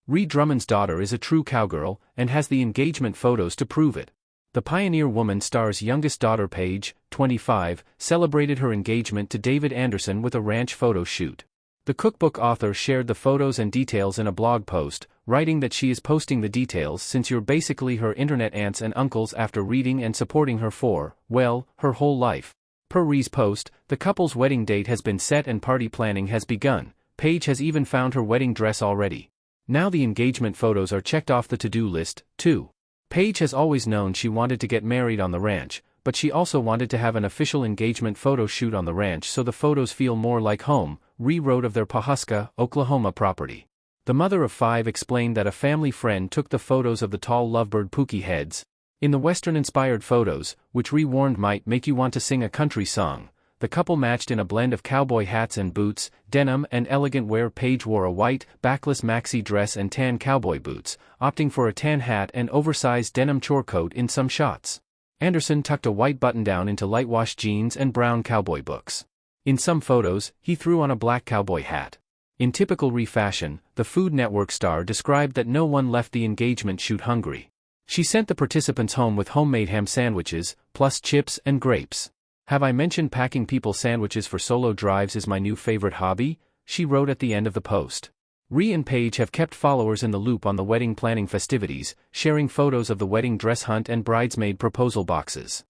Ree Drummond's daughter is a true cowgirl, and has the engagement photos to prove it. The Pioneer Woman star's youngest daughter Paige, 25, celebrated her engagement to David Anderson with a ranch photo shoot. The cookbook author shared the photos and details in a blog post, writing that she is posting the details since you're basically her internet aunts and uncles after reading and supporting her for, well, her whole life. Per Ree's post, the couple's wedding date has been set and party planning has begun. Paige has even found her wedding dress already. Now the engagement photos are checked off the to-do list, too. Paige has always known she wanted to get married on the ranch, but she also wanted to have an official engagement photo shoot on the ranch so the photos feel more like home, Ree wrote of their Pawhuska, Oklahoma property. The mother of 5 explained that a family friend took the photos of the tall lovebird Pookie heads. In the Western-inspired photos, which Ree warned might make you want to sing a country song, the couple matched in a blend of cowboy hats and boots, denim and elegant wear. Paige wore a white, backless maxi dress and tan cowboy boots, opting for a tan hat and oversized denim chore coat in some shots. Anderson tucked a white button-down into light-wash jeans and brown cowboy boots. In some photos, he threw on a black cowboy hat. In typical Ree fashion, the Food Network star described that no one left the engagement shoot hungry. She sent the participants home with homemade ham sandwiches, plus chips and grapes. "Have I mentioned packing people sandwiches for solo drives is my new favorite hobby?" she wrote at the end of the post. Ree and Paige have kept followers in the loop on the wedding planning festivities, sharing photos of the wedding dress hunt and bridesmaid proposal boxes.